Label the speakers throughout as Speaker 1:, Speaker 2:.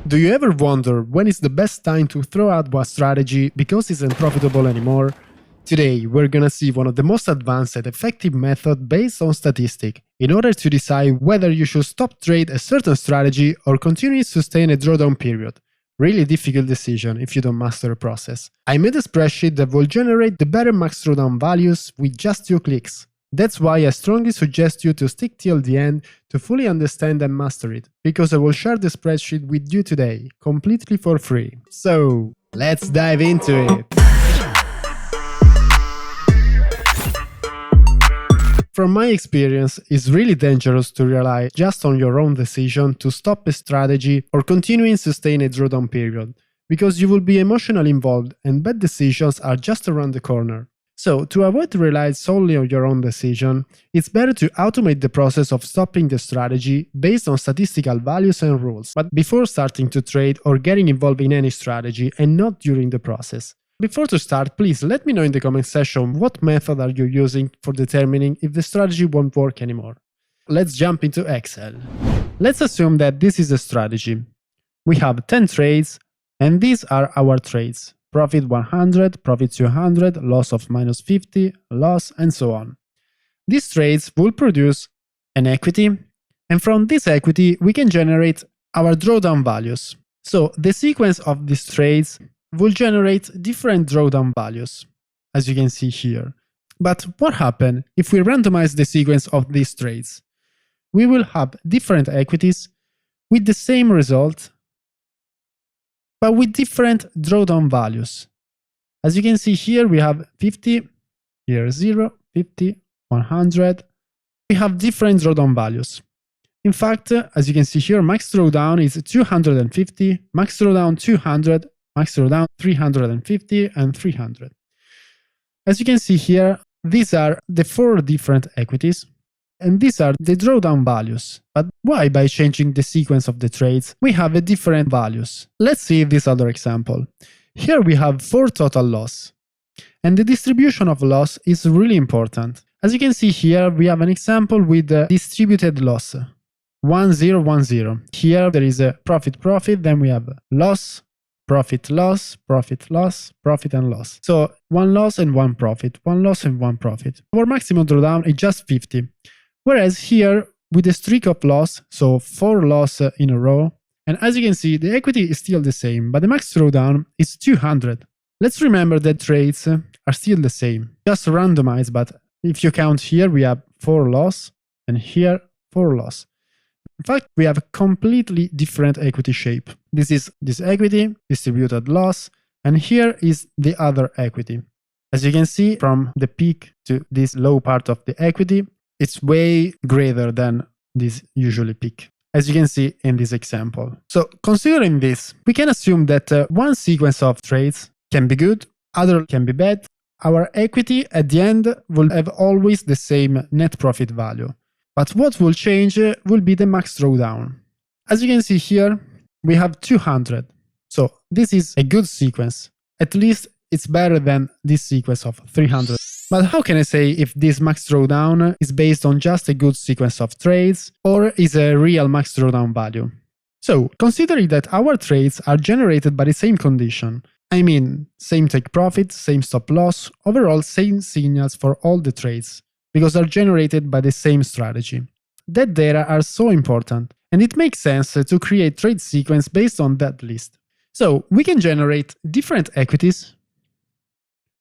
Speaker 1: Do you ever wonder when is the best time to throw out one strategy because it isn't profitable anymore? Today, we're gonna see one of the most advanced and effective methods based on statistics in order to decide whether you should stop trade a certain strategy or continue to sustain a drawdown period. Really difficult decision if you don't master a process. I made a spreadsheet that will generate the better max drawdown values with just 2 clicks. That's why I strongly suggest you to stick till the end to fully understand and master it, because I will share the spreadsheet with you today, completely for free. So, let's dive into it! From my experience, it's really dangerous to rely just on your own decision to stop a strategy or continue to sustain a drawdown period, because you will be emotionally involved and bad decisions are just around the corner. So, to avoid relying solely on your own decision, it's better to automate the process of stopping the strategy based on statistical values and rules, but before starting to trade or getting involved in any strategy and not during the process. Before to start, please let me know in the comment section what method are you using for determining if the strategy won't work anymore. Let's jump into Excel. Let's assume that this is a strategy. We have 10 trades, and these are our trades. Profit 100, profit 200, loss of minus 50, loss, and so on. These trades will produce an equity, and from this equity we can generate our drawdown values. So the sequence of these trades will generate different drawdown values, as you can see here. But what happens if we randomize the sequence of these trades? We will have different equities with the same result, but with different drawdown values. As you can see here, we have 50, here 0, 50, 100. We have different drawdown values. In fact, as you can see here, max drawdown is 250, max drawdown 200, max drawdown 350, and 300. As you can see here, these are the 4 different equities, and these are the drawdown values. But why by changing the sequence of the trades we have a different values? Let's see this other example. Here we have 4 total loss, and the distribution of loss is really important. As you can see here, we have an example with the distributed loss, 1 0 1 0. Here there is a profit, then we have loss, profit, loss, profit, loss, profit, and loss. So 1 loss and 1 profit, 1 loss and 1 profit. Our maximum drawdown is just 50. Whereas here, with a streak of loss, so 4 loss in a row, and as you can see, the equity is still the same, but the max drawdown is 200. Let's remember that trades are still the same, just randomized, but if you count here, we have 4 loss, and here 4 loss. In fact, we have a completely different equity shape. This is this equity, distributed loss, and here is the other equity. As you can see, from the peak to this low part of the equity, it's way greater than this usually peak, as you can see in this example. So considering this, we can assume that one sequence of trades can be good, other can be bad. Our equity at the end will have always the same net profit value. But what will change will be the max drawdown. As you can see here, we have 200. So this is a good sequence. At least it's better than this sequence of 300. But how can I say if this max drawdown is based on just a good sequence of trades or is a real max drawdown value? So, considering that our trades are generated by the same condition, I mean, same take profit, same stop loss, overall same signals for all the trades, because they're generated by the same strategy. That data are so important, and it makes sense to create trade sequence based on that list. So, we can generate different equities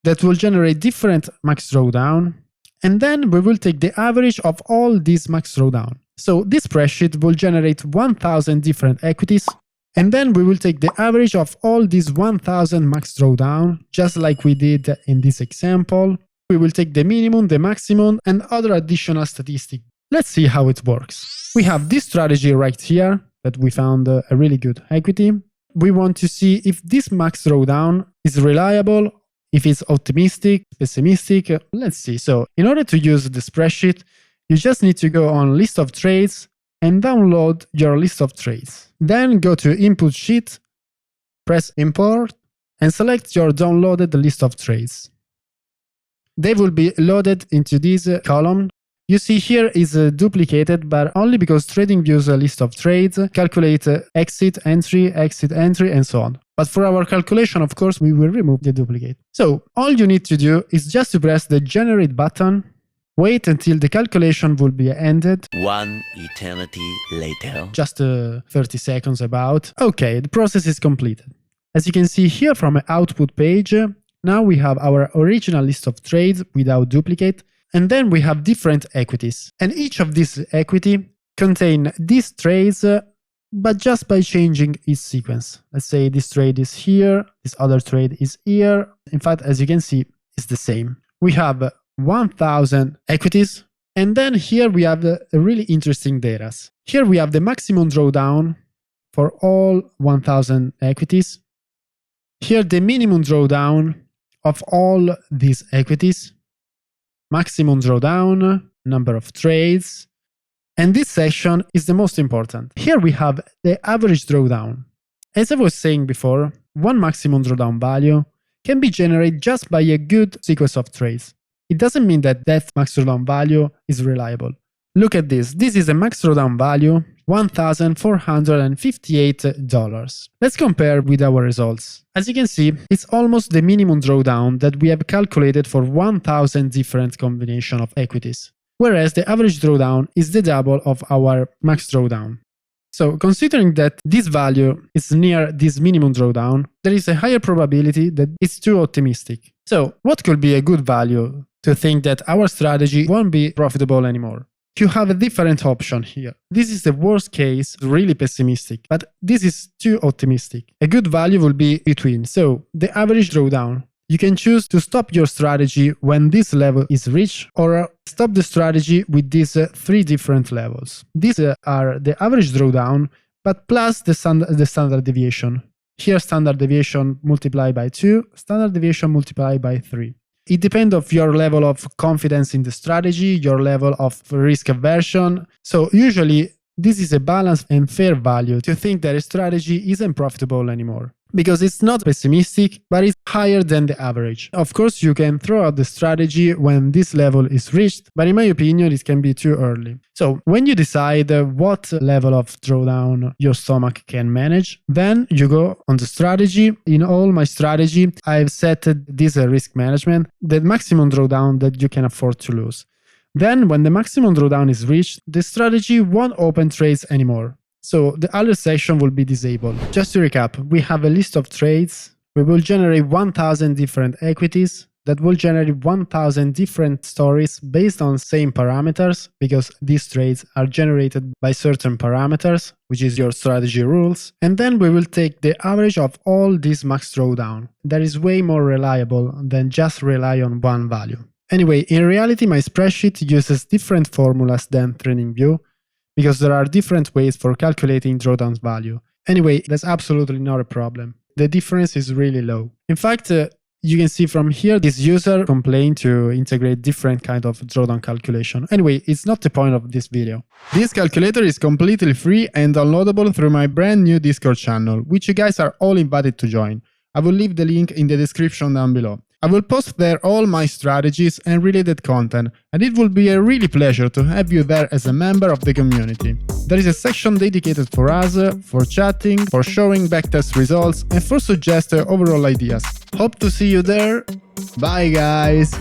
Speaker 1: that will generate different max drawdown, and then we will take the average of all these max drawdown. So this spreadsheet will generate 1000 different equities, and then we will take the average of all these 1000 max drawdown, just like we did in this example. We will take the minimum, the maximum, and other additional statistics. Let's see how it works. We have this strategy right here that we found a really good equity. We want to see if this max drawdown is reliable, if it's optimistic, pessimistic. Let's see. So in order to use the spreadsheet, you just need to go on list of trades and download your list of trades. Then go to input sheet, press import, and select your downloaded list of trades. They will be loaded into this column. You see here is duplicated, but only because TradingView's list of trades calculate exit, entry, and so on. But for our calculation, of course, we will remove the duplicate. So all you need to do is just to press the generate button, wait until the calculation will be ended.
Speaker 2: One eternity later.
Speaker 1: Just 30 seconds about. Okay, the process is completed. As you can see here from an output page, now we have our original list of trades without duplicate. And then we have different equities. And each of these equity contain these trades, but just by changing its sequence. Let's say this trade is here, this other trade is here. In fact, as you can see, it's the same. We have 1000 equities. And then here we have a really interesting data. Here we have the maximum drawdown for all 1000 equities. Here the minimum drawdown of all these equities. Maximum drawdown, number of trades, and this section is the most important. Here we have the average drawdown. As I was saying before, one maximum drawdown value can be generated just by a good sequence of trades. It doesn't mean that that max drawdown value is reliable. Look at this. This is a max drawdown value, $1,458. Let's compare with our results. As you can see, it's almost the minimum drawdown that we have calculated for 1000 different combinations of equities, whereas the average drawdown is the double of our max drawdown. So considering that this value is near this minimum drawdown, there is a higher probability that it's too optimistic. So what could be a good value to think that our strategy won't be profitable anymore? You have a different option here. This is the worst case, really pessimistic, but this is too optimistic. A good value will be between. So the average drawdown. You can choose to stop your strategy when this level is reached, or stop the strategy with these three different levels. These are the average drawdown, but plus the standard deviation. Here standard deviation multiplied by 2, standard deviation multiplied by 3. It depends on your level of confidence in the strategy, your level of risk aversion. So usually this is a balanced and fair value to think that a strategy isn't profitable anymore, because it's not pessimistic, but it's higher than the average. Of course, you can throw out the strategy when this level is reached, but in my opinion, it can be too early. So when you decide what level of drawdown your stomach can manage, then you go on the strategy. In all my strategy, I've set this risk management, the maximum drawdown that you can afford to lose. Then when the maximum drawdown is reached, the strategy won't open trades anymore. So the alert section will be disabled. Just to recap, we have a list of trades. We will generate 1000 different equities that will generate 1000 different stories based on same parameters, because these trades are generated by certain parameters, which is your strategy rules. And then we will take the average of all this max drawdown. That is way more reliable than just rely on one value. Anyway, in reality, my spreadsheet uses different formulas than TradingView, because there are different ways for calculating drawdown's value. Anyway, that's absolutely not a problem. The difference is really low. In fact, you can see from here, this user complained to integrate different kind of drawdown calculation. Anyway, it's not the point of this video. This calculator is completely free and downloadable through my brand new Discord channel, which you guys are all invited to join. I will leave the link in the description down below. I will post there all my strategies and related content, and it will be a really pleasure to have you there as a member of the community. There is a section dedicated for us, for chatting, for showing backtest results, and for suggesting overall ideas. Hope to see you there. Bye guys!